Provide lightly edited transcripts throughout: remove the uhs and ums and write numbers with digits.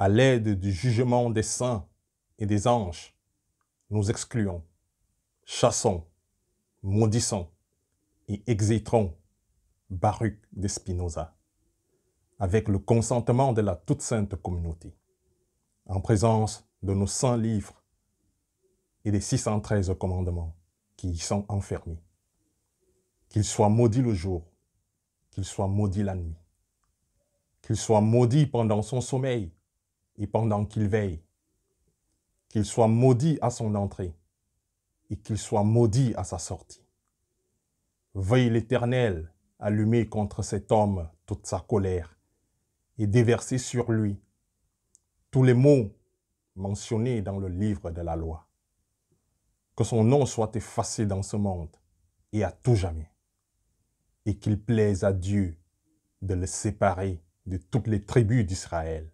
À l'aide du jugement des saints et des anges, nous excluons, chassons, maudissons et exécrons Baruch de Spinoza, avec le consentement de la toute sainte communauté, en présence de nos 100 livres et des 613 commandements qui y sont enfermés. Qu'il soit maudit le jour, qu'il soit maudit la nuit, qu'il soit maudit pendant son sommeil et pendant qu'il veille, qu'il soit maudit à son entrée et qu'il soit maudit à sa sortie. Veuille l'Éternel allumer contre cet homme toute sa colère et déverser sur lui tous les mots mentionnés dans le livre de la loi. Que son nom soit effacé dans ce monde et à tout jamais, et qu'il plaise à Dieu de le séparer de toutes les tribus d'Israël,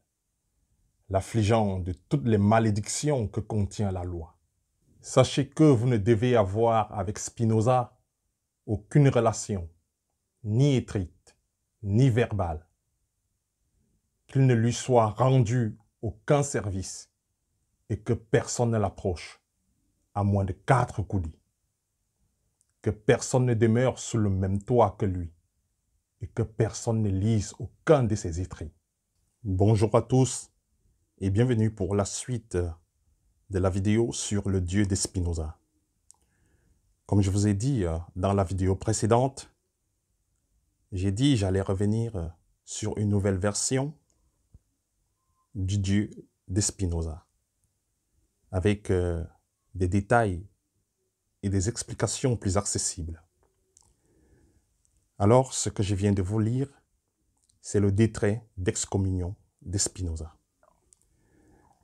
l'affligeant de toutes les malédictions que contient la loi. Sachez que vous ne devez avoir avec Spinoza aucune relation, ni écrite, ni verbale, qu'il ne lui soit rendu aucun service et que personne ne l'approche, à moins de 4 coudées, que personne ne demeure sous le même toit que lui et que personne ne lise aucun de ses écrits. Bonjour à tous et bienvenue pour la suite de la vidéo sur le Dieu de Spinoza. Comme je vous ai dit dans la vidéo précédente, j'ai dit que j'allais revenir sur une nouvelle version du Dieu de Spinoza, avec des détails et des explications plus accessibles. Alors, ce que je viens de vous lire, c'est le décret d'excommunion de Spinoza.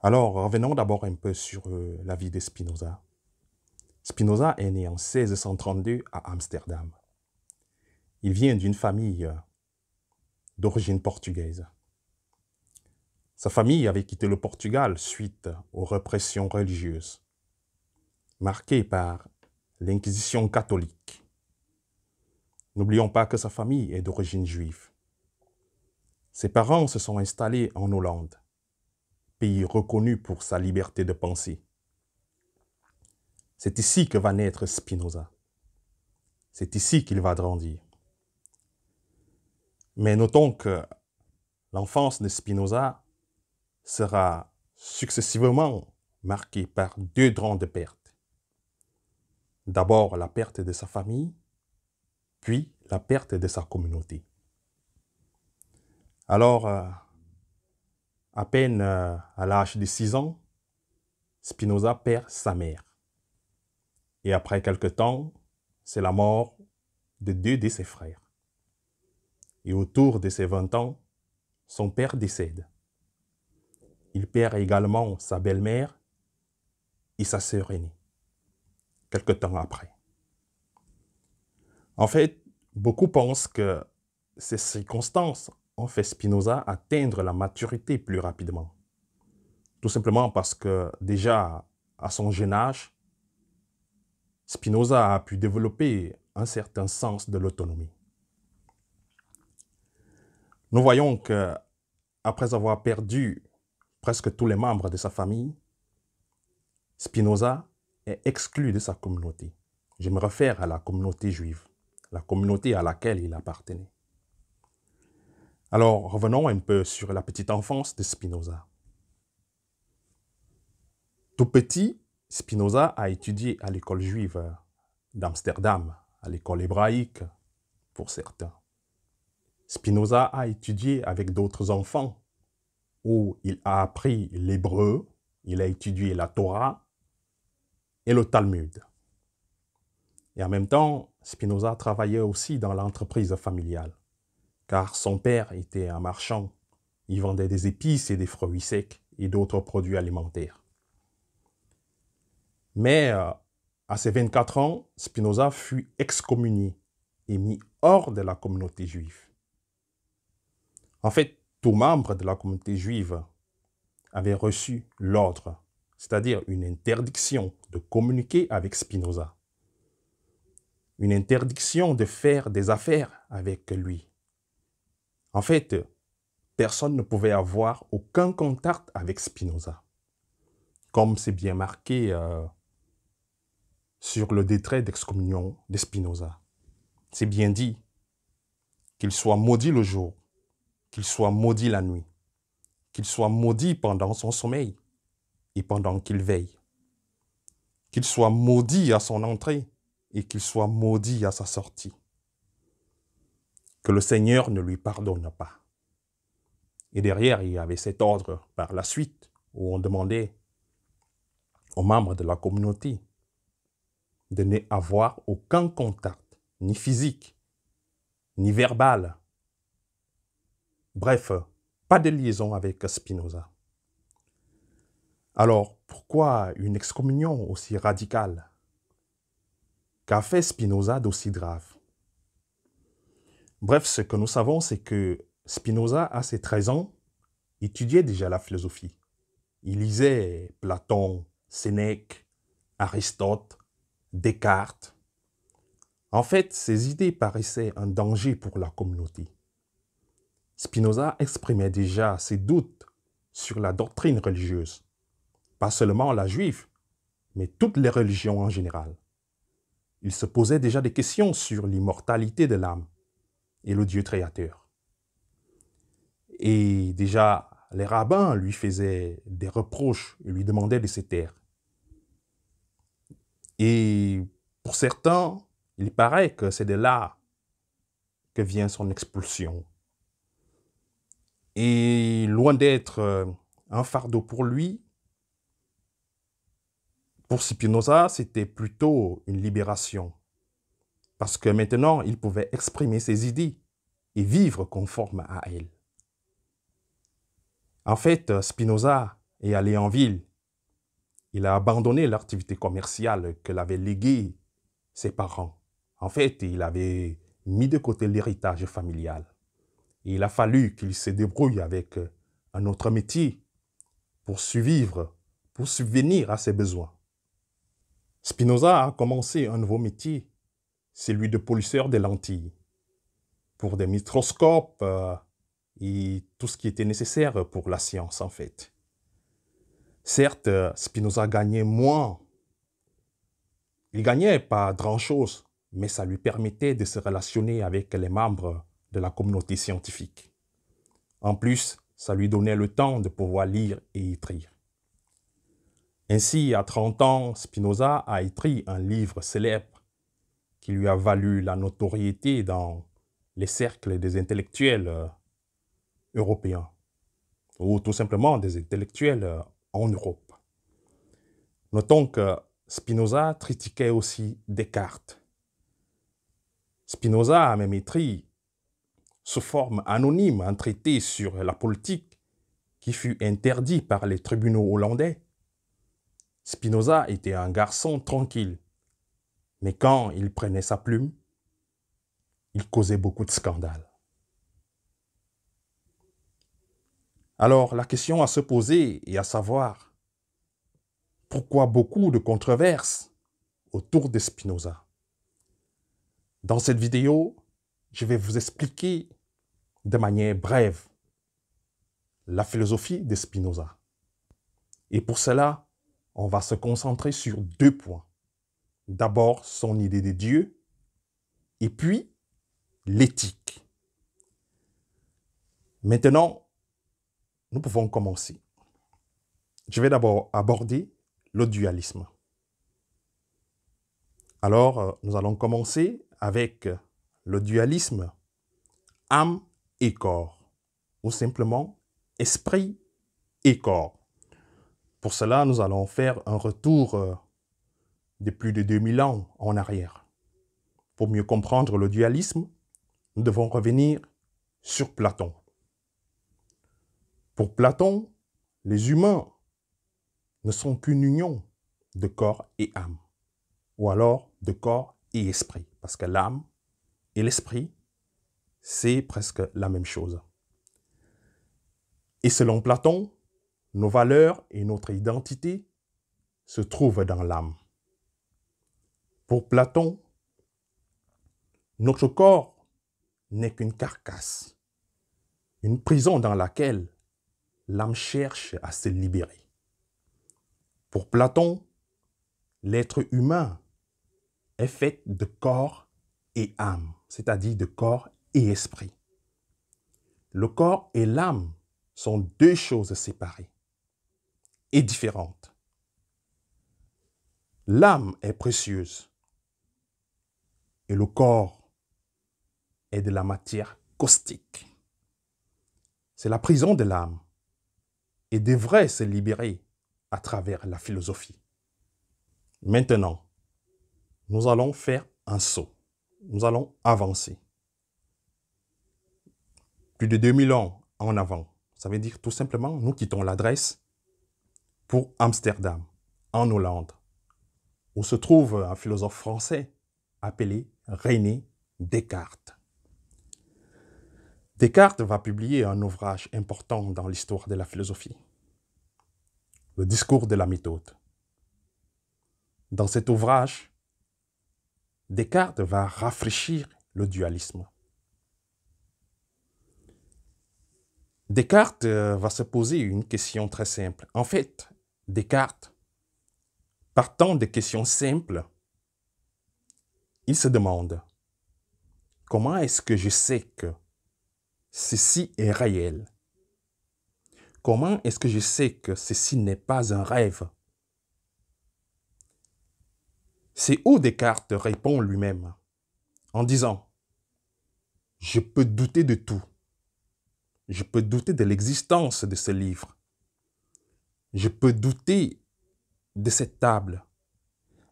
Alors, revenons d'abord un peu sur la vie de Spinoza. Spinoza est né en 1632 à Amsterdam. Il vient d'une famille d'origine portugaise. Sa famille avait quitté le Portugal suite aux répressions religieuses, marquées par l'Inquisition catholique. N'oublions pas que sa famille est d'origine juive. Ses parents se sont installés en Hollande, pays reconnu pour sa liberté de penser. C'est ici que va naître Spinoza. C'est ici qu'il va grandir. Mais notons que l'enfance de Spinoza sera successivement marquée par 2 grandes pertes. D'abord la perte de sa famille, puis la perte de sa communauté. Alors, à peine à l'âge de 6 ans, Spinoza perd sa mère. Et après quelque temps, c'est la mort de 2 de ses frères. Et autour de ses 20 ans, son père décède. Il perd également sa belle-mère et sa sœur aînée, quelque temps après. En fait, beaucoup pensent que ces circonstances ont fait Spinoza atteindre la maturité plus rapidement. Tout simplement parce que déjà, à son jeune âge, Spinoza a pu développer un certain sens de l'autonomie. Nous voyons que, après avoir perdu presque tous les membres de sa famille, Spinoza est exclu de sa communauté. Je me réfère à la communauté juive, la communauté à laquelle il appartenait. Alors, revenons un peu sur la petite enfance de Spinoza. Tout petit, Spinoza a étudié à l'école juive d'Amsterdam, à l'école hébraïque pour certains. Spinoza a étudié avec d'autres enfants où il a appris l'hébreu, il a étudié la Torah et le Talmud. Et en même temps, Spinoza travaillait aussi dans l'entreprise familiale, car son père était un marchand. Il vendait des épices et des fruits secs et d'autres produits alimentaires. Mais à ses 24 ans, Spinoza fut excommunié et mis hors de la communauté juive. En fait, tout membre de la communauté juive avait reçu l'ordre, c'est-à-dire une interdiction de communiquer avec Spinoza, une interdiction de faire des affaires avec lui. En fait, personne ne pouvait avoir aucun contact avec Spinoza, comme c'est bien marqué sur le décret d'excommunion de Spinoza. C'est bien dit qu'il soit maudit le jour, qu'il soit maudit la nuit, qu'il soit maudit pendant son sommeil et pendant qu'il veille, qu'il soit maudit à son entrée et qu'il soit maudit à sa sortie. Que le Seigneur ne lui pardonne pas. Et derrière, il y avait cet ordre par la suite où on demandait aux membres de la communauté de n'avoir aucun contact, ni physique, ni verbal. Bref, pas de liaison avec Spinoza. Alors, pourquoi une excommunion aussi radicale? Qu'a fait Spinoza d'aussi grave? Bref, ce que nous savons, c'est que Spinoza, à ses 13 ans, étudiait déjà la philosophie. Il lisait Platon, Sénèque, Aristote, Descartes. En fait, ses idées paraissaient un danger pour la communauté. Spinoza exprimait déjà ses doutes sur la doctrine religieuse, pas seulement la juive, mais toutes les religions en général. Il se posait déjà des questions sur l'immortalité de l'âme et le Dieu créateur. Et déjà, les rabbins lui faisaient des reproches et lui demandaient de se taire. Et pour certains, il paraît que c'est de là que vient son expulsion. Et loin d'être un fardeau pour lui, pour Spinoza, c'était plutôt une libération. Parce que maintenant, il pouvait exprimer ses idées et vivre conforme à elles. En fait, Spinoza est allé en ville. Il a abandonné l'activité commerciale que l'avaient léguée ses parents. En fait, il avait mis de côté l'héritage familial. Et il a fallu qu'il se débrouille avec un autre métier pour survivre, pour subvenir à ses besoins. Spinoza a commencé un nouveau métier, celui de polisseur des lentilles, pour des microscopes et tout ce qui était nécessaire pour la science en fait. Certes, Spinoza gagnait moins. Il gagnait pas grand-chose, mais ça lui permettait de se relationner avec les membres de la communauté scientifique. En plus, ça lui donnait le temps de pouvoir lire et écrire. Ainsi, à 30 ans, Spinoza a écrit un livre célèbre qui lui a valu la notoriété dans les cercles des intellectuels européens, ou tout simplement des intellectuels en Europe. Notons que Spinoza critiquait aussi Descartes. Spinoza a même écrit sous forme anonyme un traité sur la politique qui fut interdit par les tribunaux hollandais. Spinoza était un garçon tranquille, mais quand il prenait sa plume, il causait beaucoup de scandales. Alors la question à se poser est à savoir, pourquoi beaucoup de controverses autour de Spinoza? Dans cette vidéo, je vais vous expliquer de manière brève la philosophie de Spinoza. Et pour cela, on va se concentrer sur 2 points. D'abord, son idée de Dieu, et puis l'éthique. Maintenant, nous pouvons commencer. Je vais d'abord aborder le dualisme. Alors, nous allons commencer avec le dualisme âme et corps, ou simplement esprit et corps. Pour cela, nous allons faire un retour de plus de 2000 ans en arrière. Pour mieux comprendre le dualisme, nous devons revenir sur Platon. Pour Platon, les humains ne sont qu'une union de corps et âme, ou alors de corps et esprit, parce que l'âme et l'esprit, c'est presque la même chose. Et selon Platon, nos valeurs et notre identité se trouvent dans l'âme. Pour Platon, notre corps n'est qu'une carcasse. une prison dans laquelle l'âme cherche à se libérer. Pour Platon, l'être humain est fait de corps et âme, c'est-à-dire de corps et esprit. Le corps et l'âme sont deux choses séparées et différentes. L'âme est précieuse et le corps est de la matière caustique. C'est la prison de l'âme et devrait se libérer à travers la philosophie. Maintenant, nous allons faire un saut. Nous allons avancer. Plus de 2000 ans en avant. Ça veut dire tout simplement, nous quittons l'adresse pour Amsterdam, en Hollande, où se trouve un philosophe français appelé René Descartes. Descartes va publier un ouvrage important dans l'histoire de la philosophie, le discours de la méthode. Dans cet ouvrage, Descartes va rafraîchir le dualisme. Descartes va se poser une question très simple. En fait, Descartes, partant de questions simples, il se demande comment est-ce que je sais que ceci est réel? Comment est-ce que je sais que ceci n'est pas un rêve? C'est où Descartes répond lui-même en disant « Je peux douter de tout. Je peux douter de l'existence de ce livre. Je peux douter de cette table.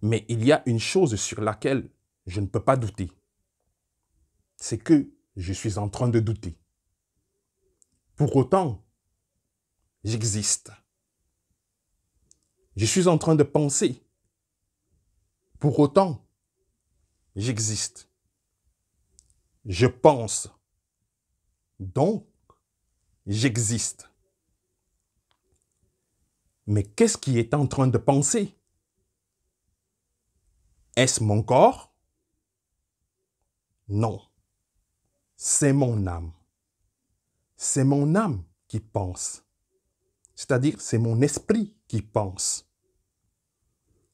Mais il y a une chose sur laquelle je ne peux pas douter. C'est que je suis en train de douter. Pour autant, j'existe. Je suis en train de penser. Pour autant, j'existe. Je pense. Donc, j'existe. Mais qu'est-ce qui est en train de penser? Est-ce mon corps? Non. C'est mon âme. C'est mon âme qui pense. C'est-à-dire, c'est mon esprit qui pense.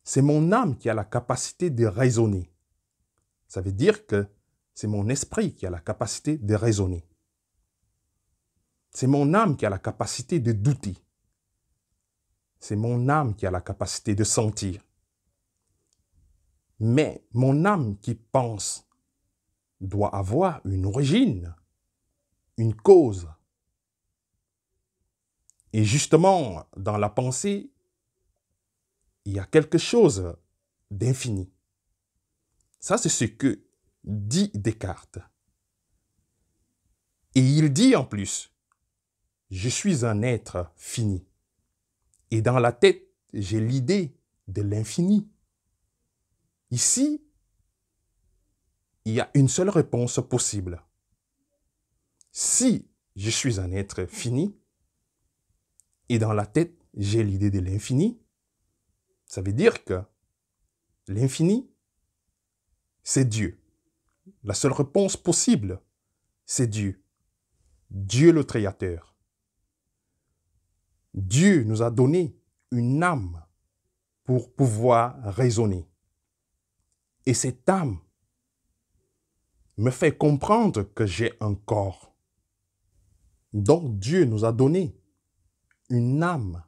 C'est mon âme qui a la capacité de raisonner. Ça veut dire que c'est mon esprit qui a la capacité de raisonner. C'est mon âme qui a la capacité de douter. C'est mon âme qui a la capacité de sentir. Mais mon âme qui pense doit avoir une origine, une cause. Et justement, dans la pensée, il y a quelque chose d'infini. Ça, c'est ce que dit Descartes. Et il dit en plus, je suis un être fini. Et dans la tête, j'ai l'idée de l'infini. Ici, il y a une seule réponse possible. Si je suis un être fini, et dans la tête, j'ai l'idée de l'infini, ça veut dire que l'infini, c'est Dieu. La seule réponse possible, c'est Dieu. Dieu le Créateur. Dieu nous a donné une âme pour pouvoir raisonner. Et cette âme me fait comprendre que j'ai un corps. Donc Dieu nous a donné une âme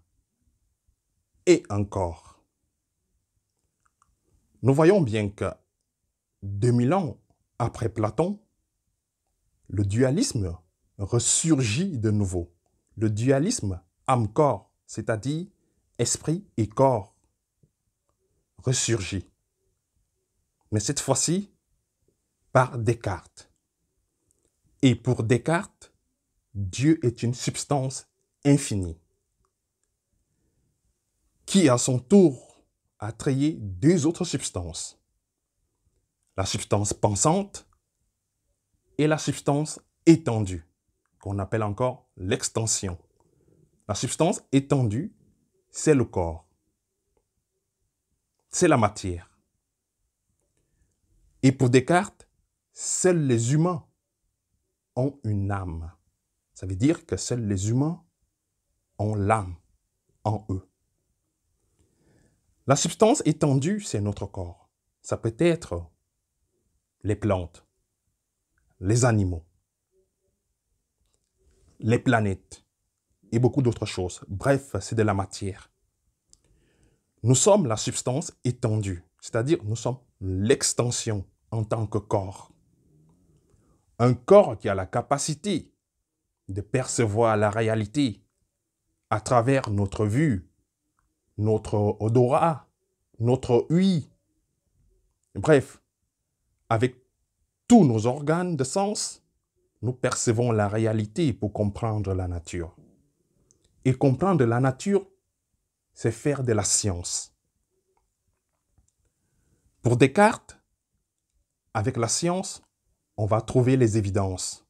et un corps. Nous voyons bien que 2000 ans après Platon, le dualisme ressurgit de nouveau. Le dualisme âme-corps, c'est-à-dire esprit et corps, ressurgit. Mais cette fois-ci, par Descartes. Et pour Descartes, Dieu est une substance infinie, qui à son tour a créé deux autres substances. La substance pensante et la substance étendue, qu'on appelle encore l'extension. La substance étendue, c'est le corps. C'est la matière. Et pour Descartes, seuls les humains ont une âme. Ça veut dire que seuls les humains ont l'âme en eux. La substance étendue, c'est notre corps. Ça peut être les plantes, les animaux, les planètes et beaucoup d'autres choses. Bref, c'est de la matière. Nous sommes la substance étendue, c'est-à-dire nous sommes l'extension en tant que corps. Un corps qui a la capacité de percevoir la réalité à travers notre vue, notre odorat, notre ouïe. Bref, avec tous nos organes de sens, nous percevons la réalité pour comprendre la nature. Et comprendre la nature, c'est faire de la science. Pour Descartes, avec la science, on va trouver les évidences.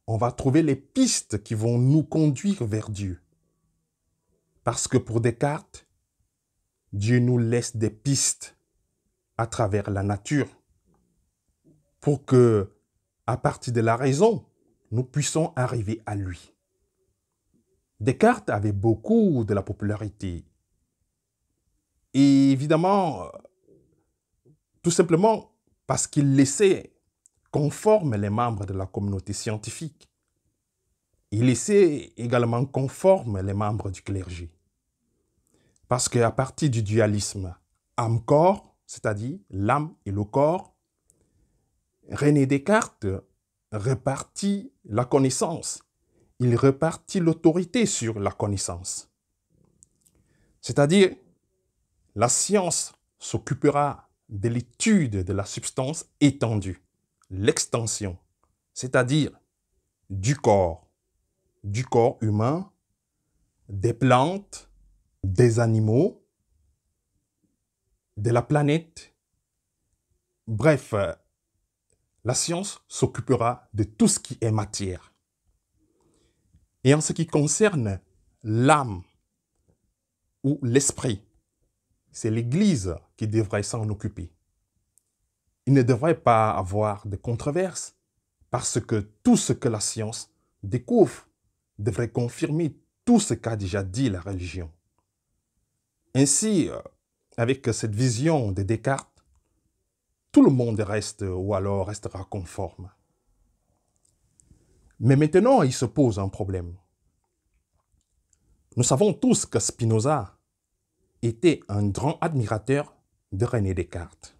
On va trouver les pistes qui vont nous conduire vers Dieu. Parce que pour Descartes, Dieu nous laisse des pistes à travers la nature pour que, à partir de la raison, nous puissions arriver à lui. Descartes avait beaucoup de la popularité. Et évidemment, tout simplement parce qu'il laissait conforme les membres de la communauté scientifique. Il laissait également conforme les membres du clergé. Parce qu'à partir du dualisme âme-corps, c'est-à-dire l'âme et le corps, René Descartes répartit la connaissance. Il répartit l'autorité sur la connaissance. C'est-à-dire, la science s'occupera de l'étude de la substance étendue, l'extension, c'est-à-dire du corps humain, des plantes, des animaux, de la planète. Bref, la science s'occupera de tout ce qui est matière. Et en ce qui concerne l'âme ou l'esprit, c'est l'Église qui devrait s'en occuper. Il ne devrait pas avoir de controverse parce que tout ce que la science découvre devrait confirmer tout ce qu'a déjà dit la religion. Ainsi, avec cette vision de Descartes, tout le monde reste ou alors restera conforme. Mais maintenant, il se pose un problème. Nous savons tous que Spinoza était un grand admirateur de René Descartes.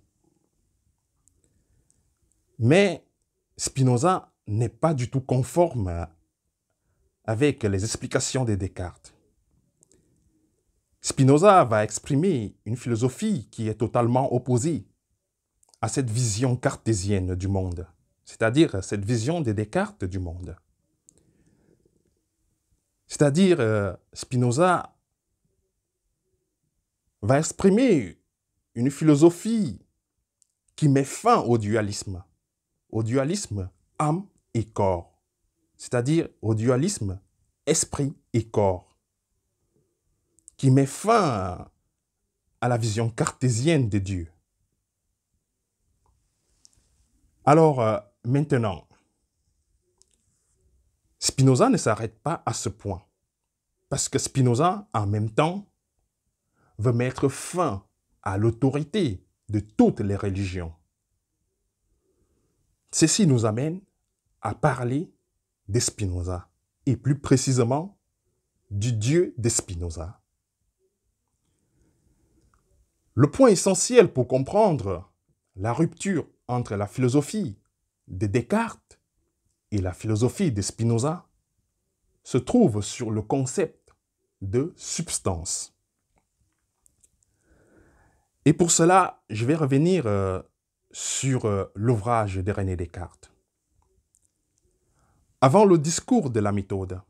Mais Spinoza n'est pas du tout conforme avec les explications de Descartes. Spinoza va exprimer une philosophie qui est totalement opposée à cette vision cartésienne du monde, c'est-à-dire cette vision de Descartes du monde. C'est-à-dire, Spinoza va exprimer une philosophie qui met fin au dualisme âme et corps, c'est-à-dire au dualisme esprit et corps, qui met fin à la vision cartésienne de Dieu. Alors, maintenant, Spinoza ne s'arrête pas à ce point, parce que Spinoza, en même temps, veut mettre fin à l'autorité de toutes les religions. Ceci nous amène à parler de Spinoza, et plus précisément du Dieu de Spinoza. Le point essentiel pour comprendre la rupture entre la philosophie de Descartes et la philosophie de Spinoza se trouve sur le concept de substance. Et pour cela, je vais revenir sur l'ouvrage de René Descartes. Avant le discours de la méthode,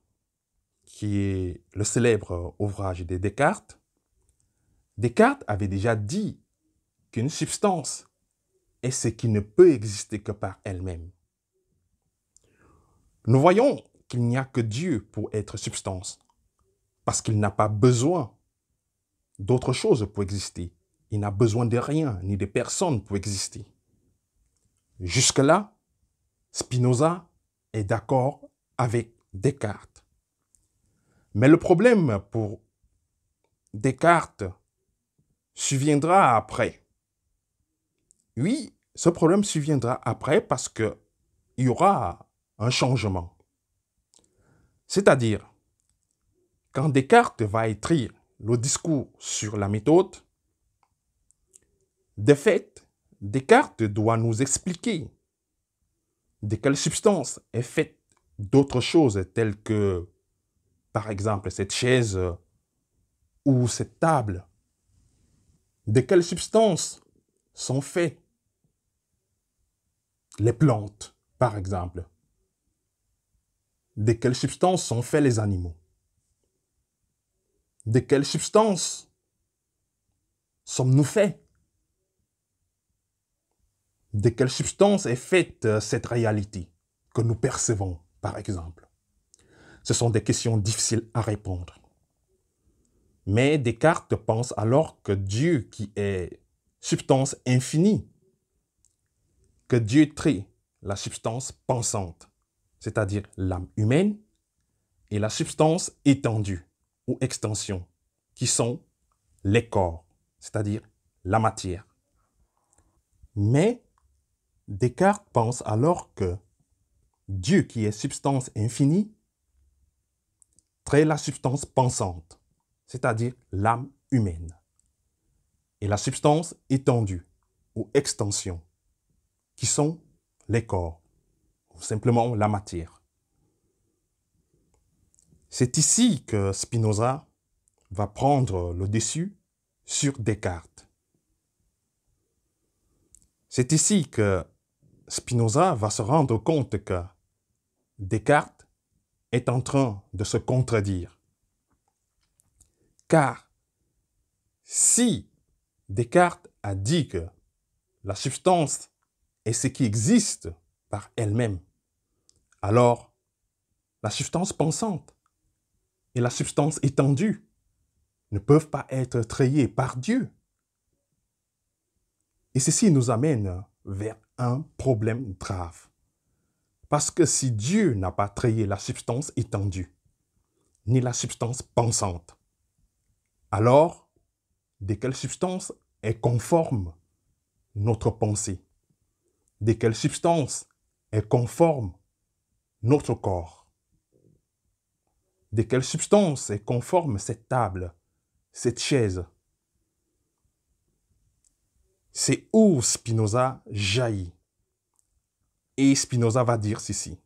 qui est le célèbre ouvrage de Descartes, Descartes avait déjà dit qu'une substance est ce qui ne peut exister que par elle-même. Nous voyons qu'il n'y a que Dieu pour être substance, parce qu'il n'a pas besoin d'autre chose pour exister. Il n'a besoin de rien ni de personne pour exister. Jusque-là, Spinoza est d'accord avec Descartes. Mais le problème pour Descartes surviendra après. Oui, ce problème surviendra après parce qu'il y aura un changement. C'est-à-dire, quand Descartes va écrire le discours sur la méthode, de fait, Descartes doit nous expliquer de quelle substance est faite d'autres choses telles que, par exemple, cette chaise ou cette table. De quelles substances sont faites les plantes, par exemple. De quelles substances sont faits les animaux. De quelles substances sommes-nous faits? De quelle substance est faite cette réalité que nous percevons, par exemple? Ce sont des questions difficiles à répondre. Mais Descartes pense alors que Dieu, qui est substance infinie, que Dieu trie la substance pensante, c'est-à-dire l'âme humaine, et la substance étendue ou extension, qui sont les corps, c'est-à-dire la matière. Mais Descartes pense alors que Dieu, qui est substance infinie, trie la substance pensante, c'est-à-dire l'âme humaine, et la substance étendue ou extension, qui sont les corps, ou simplement la matière. C'est ici que Spinoza va prendre le dessus sur Descartes. C'est ici que Spinoza va se rendre compte que Descartes est en train de se contredire. Car si Descartes a dit que la substance est ce qui existe par elle-même, alors la substance pensante et la substance étendue ne peuvent pas être triées par Dieu. Et ceci nous amène vers un problème grave. Parce que si Dieu n'a pas trié la substance étendue, ni la substance pensante, alors de quelle substance est conforme notre pensée? De quelle substance est conforme notre corps? De quelle substance est conforme cette table, cette chaise? C'est où Spinoza jaillit. Et Spinoza va dire ceci: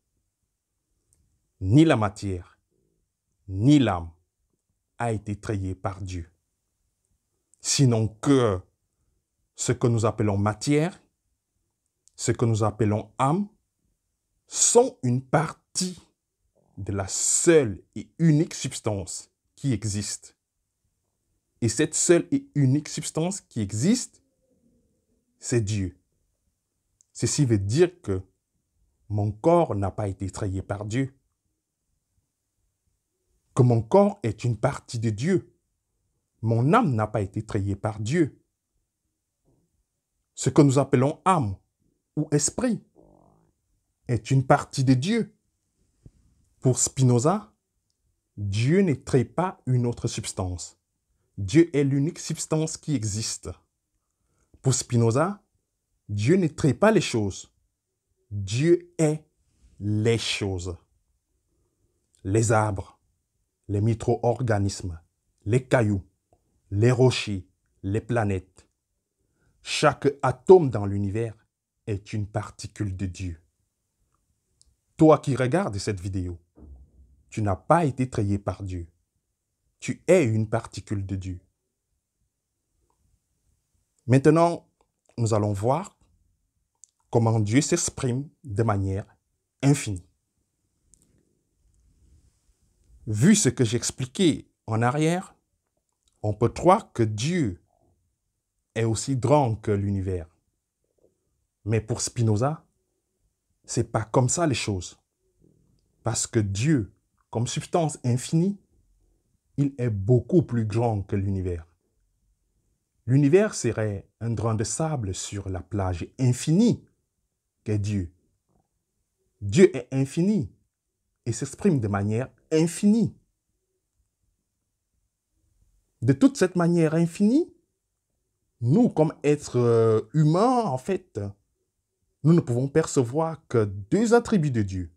ni la matière, ni l'âme a été triée par Dieu, sinon que ce que nous appelons matière, ce que nous appelons âme, sont une partie de la seule et unique substance qui existe. Et cette seule et unique substance qui existe, c'est Dieu. Ceci veut dire que mon corps n'a pas été trié par Dieu, que mon corps est une partie de Dieu. Mon âme n'a pas été triée par Dieu. Ce que nous appelons âme ou esprit est une partie de Dieu. Pour Spinoza, Dieu ne trie pas une autre substance. Dieu est l'unique substance qui existe. Pour Spinoza, Dieu ne trie pas les choses. Dieu est les choses. Les arbres, les micro-organismes, les cailloux, les rochers, les planètes. Chaque atome dans l'univers est une particule de Dieu. Toi qui regardes cette vidéo, tu n'as pas été trié par Dieu. Tu es une particule de Dieu. Maintenant, nous allons voir comment Dieu s'exprime de manière infinie. Vu ce que j'ai expliqué en arrière, on peut croire que Dieu est aussi grand que l'univers. Mais pour Spinoza, c'est pas comme ça les choses. Parce que Dieu, comme substance infinie, il est beaucoup plus grand que l'univers. L'univers serait un grain de sable sur la plage infinie qu'est Dieu. Dieu est infini et s'exprime de manière infinie. De toute cette manière infinie, nous, comme êtres humains, en fait, nous ne pouvons percevoir que deux attributs de Dieu.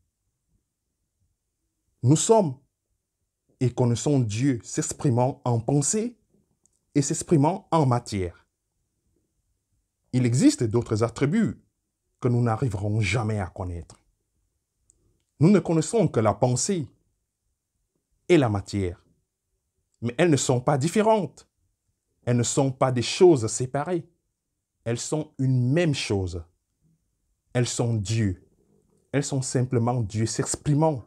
Nous sommes et connaissons Dieu s'exprimant en pensée et s'exprimant en matière. Il existe d'autres attributs que nous n'arriverons jamais à connaître. Nous ne connaissons que la pensée et la matière, mais elles ne sont pas différentes. Elles ne sont pas des choses séparées. Elles sont une même chose. Elles sont Dieu. Elles sont simplement Dieu s'exprimant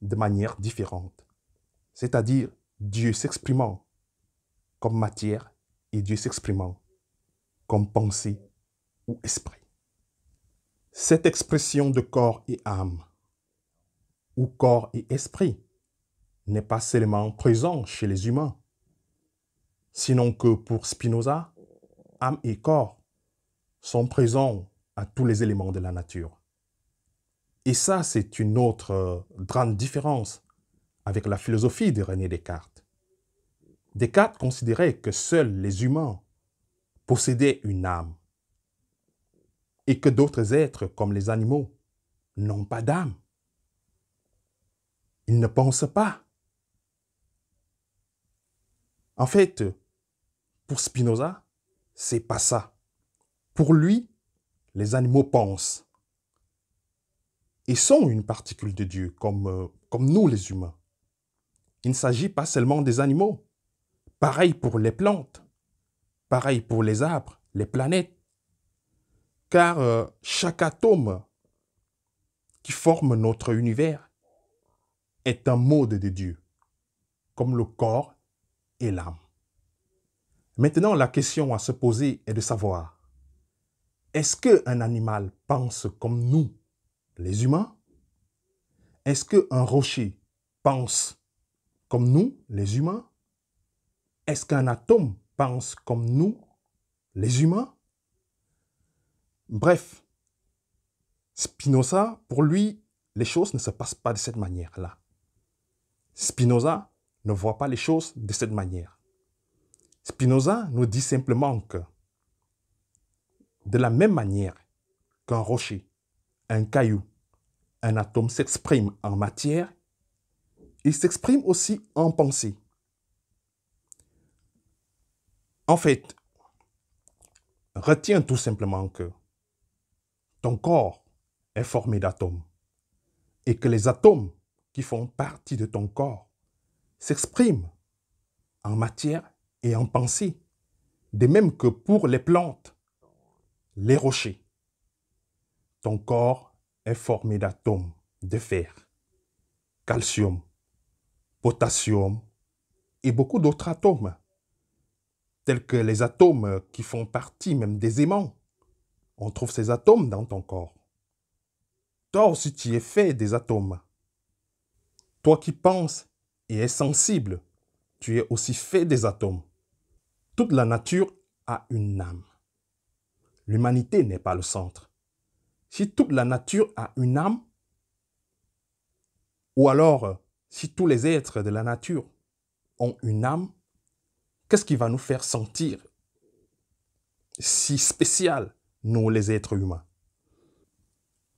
de manière différente. C'est-à-dire Dieu s'exprimant comme matière et Dieu s'exprimant comme pensée ou esprit. Cette expression de corps et âme, ou corps et esprit, n'est pas seulement présente chez les humains, sinon que pour Spinoza, âme et corps sont présents à tous les éléments de la nature. Et ça, c'est une autre grande différence avec la philosophie de René Descartes. Descartes considérait que seuls les humains possédaient une âme et que d'autres êtres, comme les animaux, n'ont pas d'âme. Ils ne pensent pas. En fait, pour Spinoza, c'est pas ça. Pour lui, les animaux pensent et sont une particule de Dieu, comme nous les humains. Il ne s'agit pas seulement des animaux. Pareil pour les plantes, pareil pour les arbres, les planètes. Car chaque atome qui forme notre univers est un mode de Dieu, comme le corps et l'âme. Maintenant, la question à se poser est de savoir, est-ce qu'un animal pense comme nous, les humains? Est-ce qu'un rocher pense comme nous, les humains? Est-ce qu'un atome pense comme nous, les humains? Bref, Spinoza, pour lui, les choses ne se passent pas de cette manière-là. Spinoza ne voit pas les choses de cette manière. Spinoza nous dit simplement que, de la même manière qu'un rocher, un caillou, un atome s'exprime en matière, il s'exprime aussi en pensée. En fait, retiens tout simplement que ton corps est formé d'atomes et que les atomes qui font partie de ton corps s'expriment en matière et en pensée, de même que pour les plantes, les rochers. Ton corps est formé d'atomes de fer, calcium, potassium et beaucoup d'autres atomes, tels que les atomes qui font partie même des aimants. On trouve ces atomes dans ton corps. Toi aussi, tu es fait des atomes. Toi qui penses et es sensible, tu es aussi fait des atomes. Toute la nature a une âme. L'humanité n'est pas le centre. Si toute la nature a une âme, ou alors si tous les êtres de la nature ont une âme, qu'est-ce qui va nous faire sentir si spécial, nous les êtres humains?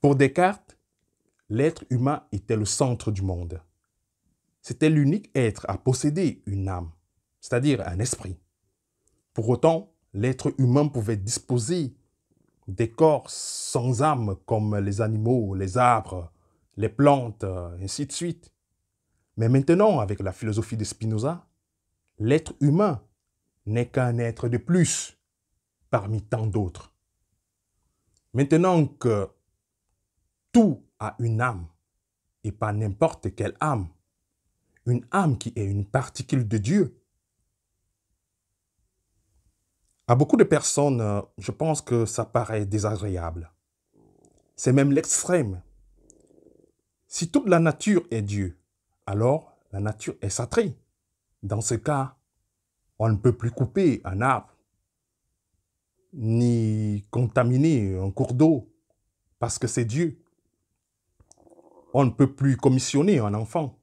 Pour Descartes, l'être humain était le centre du monde. C'était l'unique être à posséder une âme, c'est-à-dire un esprit. Pour autant, l'être humain pouvait disposer des corps sans âme comme les animaux, les arbres, les plantes, ainsi de suite. Mais maintenant, avec la philosophie de Spinoza, l'être humain n'est qu'un être de plus parmi tant d'autres. Maintenant que tout a une âme, et pas n'importe quelle âme, une âme qui est une particule de Dieu, à beaucoup de personnes, je pense que ça paraît désagréable. C'est même l'extrême. Si toute la nature est Dieu, alors la nature est sacrée. Dans ce cas, on ne peut plus couper un arbre, ni contaminer un cours d'eau, parce que c'est Dieu. On ne peut plus commissionner un enfant,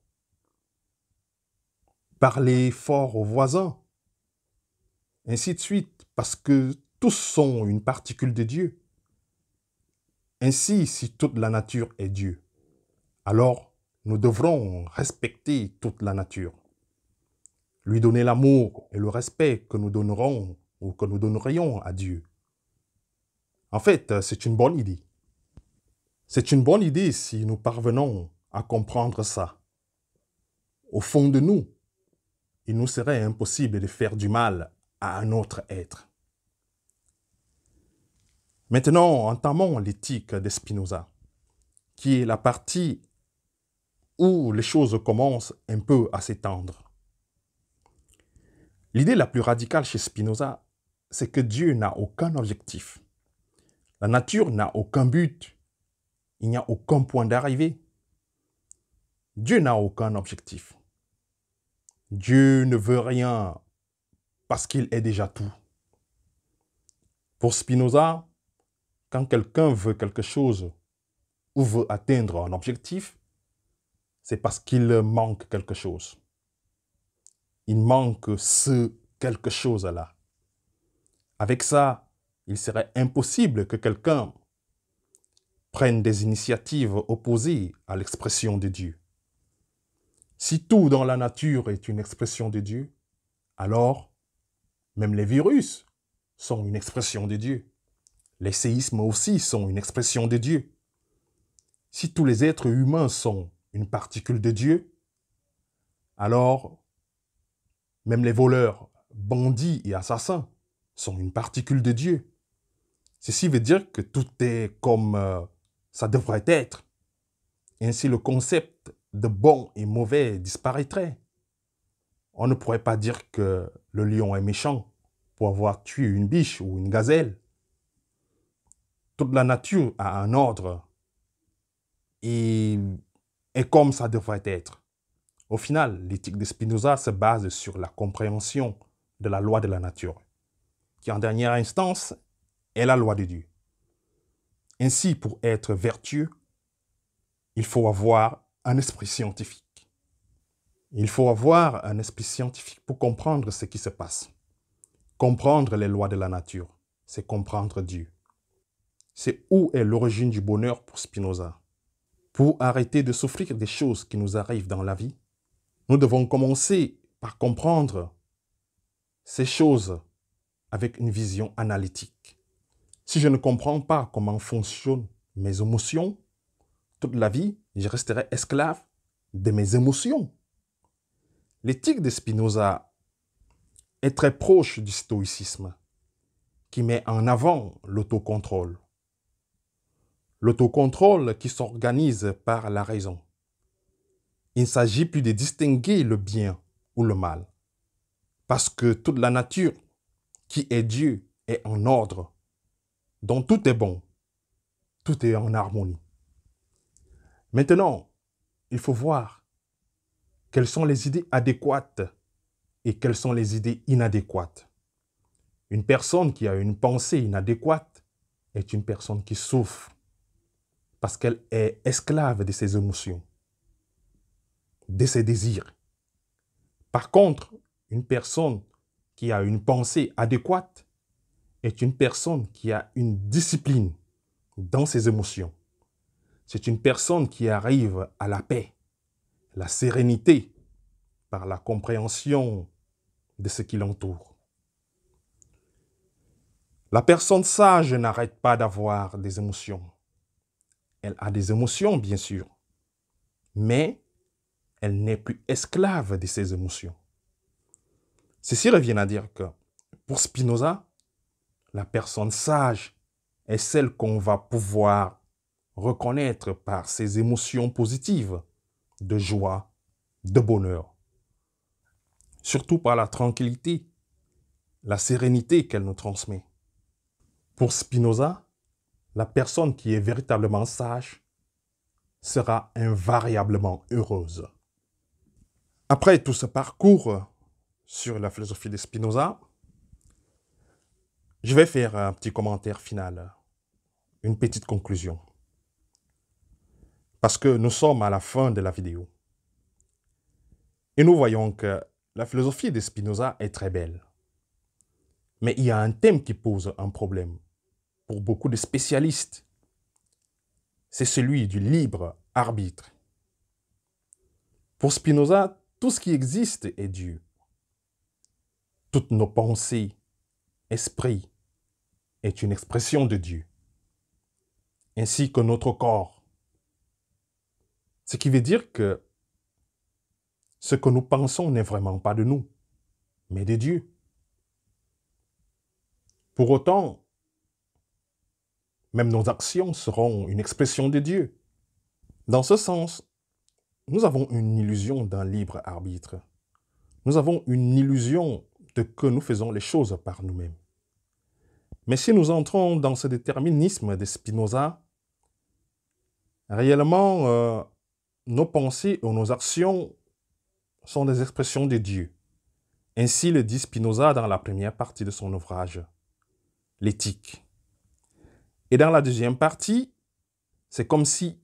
parler fort aux voisins, ainsi de suite, parce que tous sont une particule de Dieu. Ainsi, si toute la nature est Dieu, alors nous devrons respecter toute la nature, lui donner l'amour et le respect que nous donnerons ou que nous donnerions à Dieu. En fait, c'est une bonne idée. C'est une bonne idée si nous parvenons à comprendre ça. Au fond de nous, il nous serait impossible de faire du mal à un autre être. Maintenant, entamons l'éthique de Spinoza, qui est la partie où les choses commencent un peu à s'étendre. L'idée la plus radicale chez Spinoza, c'est que Dieu n'a aucun objectif. La nature n'a aucun but. Il n'y a aucun point d'arrivée. Dieu n'a aucun objectif. Dieu ne veut rien parce qu'il est déjà tout. Pour Spinoza, quand quelqu'un veut quelque chose ou veut atteindre un objectif, c'est parce qu'il manque quelque chose. Il manque ce quelque chose-là. Avec ça, il serait impossible que quelqu'un prenne des initiatives opposées à l'expression de Dieu. Si tout dans la nature est une expression de Dieu, alors même les virus sont une expression de Dieu. Les séismes aussi sont une expression de Dieu. Si tous les êtres humains sont une particule de Dieu, alors même les voleurs, bandits et assassins sont une particule de Dieu. Ceci veut dire que tout est comme ça devrait être. Ainsi, le concept de bon et mauvais disparaîtrait. On ne pourrait pas dire que le lion est méchant pour avoir tué une biche ou une gazelle. Toute la nature a un ordre et est comme ça devrait être. Au final, l'éthique de Spinoza se base sur la compréhension de la loi de la nature, qui en dernière instance est la loi de Dieu. Ainsi, pour être vertueux, il faut avoir un esprit scientifique. Il faut avoir un esprit scientifique pour comprendre ce qui se passe. Comprendre les lois de la nature, c'est comprendre Dieu. C'est où est l'origine du bonheur pour Spinoza. Pour arrêter de souffrir des choses qui nous arrivent dans la vie, nous devons commencer par comprendre ces choses avec une vision analytique. Si je ne comprends pas comment fonctionnent mes émotions, toute la vie, je resterai esclave de mes émotions. L'éthique de Spinoza est très proche du stoïcisme, qui met en avant l'autocontrôle. L'autocontrôle qui s'organise par la raison. Il ne s'agit plus de distinguer le bien ou le mal, parce que toute la nature, qui est Dieu, est en ordre, dont tout est bon, tout est en harmonie. Maintenant, il faut voir quelles sont les idées adéquates et quelles sont les idées inadéquates. Une personne qui a une pensée inadéquate est une personne qui souffre parce qu'elle est esclave de ses émotions, de ses désirs. Par contre, une personne qui a une pensée adéquate est une personne qui a une discipline dans ses émotions. C'est une personne qui arrive à la paix, la sérénité, par la compréhension de ce qui l'entoure. La personne sage n'arrête pas d'avoir des émotions. Elle a des émotions, bien sûr, mais elle n'est plus esclave de ses émotions. Ceci revient à dire que, pour Spinoza, la personne sage est celle qu'on va pouvoir reconnaître par ses émotions positives de joie, de bonheur. Surtout par la tranquillité, la sérénité qu'elle nous transmet. Pour Spinoza, la personne qui est véritablement sage sera invariablement heureuse. Après tout ce parcours sur la philosophie de Spinoza, je vais faire un petit commentaire final, une petite conclusion. Parce que nous sommes à la fin de la vidéo. Et nous voyons que la philosophie de Spinoza est très belle. Mais il y a un thème qui pose un problème pour beaucoup de spécialistes. C'est celui du libre arbitre. Pour Spinoza, tout ce qui existe est Dieu. Toutes nos pensées, esprits, est une expression de Dieu, ainsi que notre corps. Ce qui veut dire que ce que nous pensons n'est vraiment pas de nous, mais de Dieu. Pour autant, même nos actions seront une expression de Dieu. Dans ce sens, nous avons une illusion d'un libre arbitre. Nous avons une illusion de que nous faisons les choses par nous-mêmes. Mais si nous entrons dans ce déterminisme de Spinoza, réellement, nos pensées ou nos actions sont des expressions de Dieu. Ainsi le dit Spinoza dans la première partie de son ouvrage, L'éthique. Et dans la deuxième partie, c'est comme si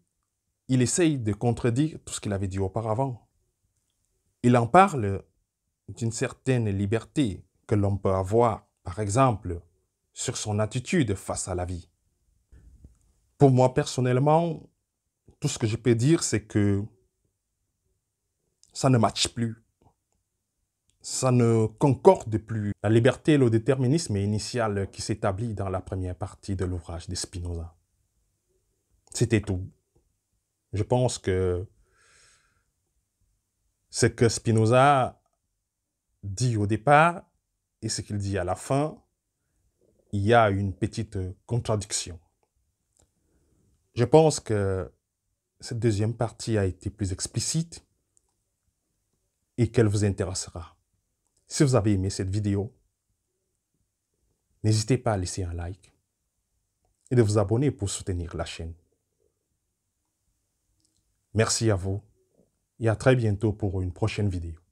il essaye de contredire tout ce qu'il avait dit auparavant. Il en parle d'une certaine liberté que l'on peut avoir, par exemple, sur son attitude face à la vie. Pour moi, personnellement, tout ce que je peux dire, c'est que ça ne matche plus. Ça ne concorde plus. La liberté et le déterminisme initial qui s'établit dans la première partie de l'ouvrage de Spinoza. C'était tout. Je pense que ce que Spinoza dit au départ et ce qu'il dit à la fin, il y a une petite contradiction. Je pense que cette deuxième partie a été plus explicite et qu'elle vous intéressera. Si vous avez aimé cette vidéo, n'hésitez pas à laisser un like et de vous abonner pour soutenir la chaîne. Merci à vous et à très bientôt pour une prochaine vidéo.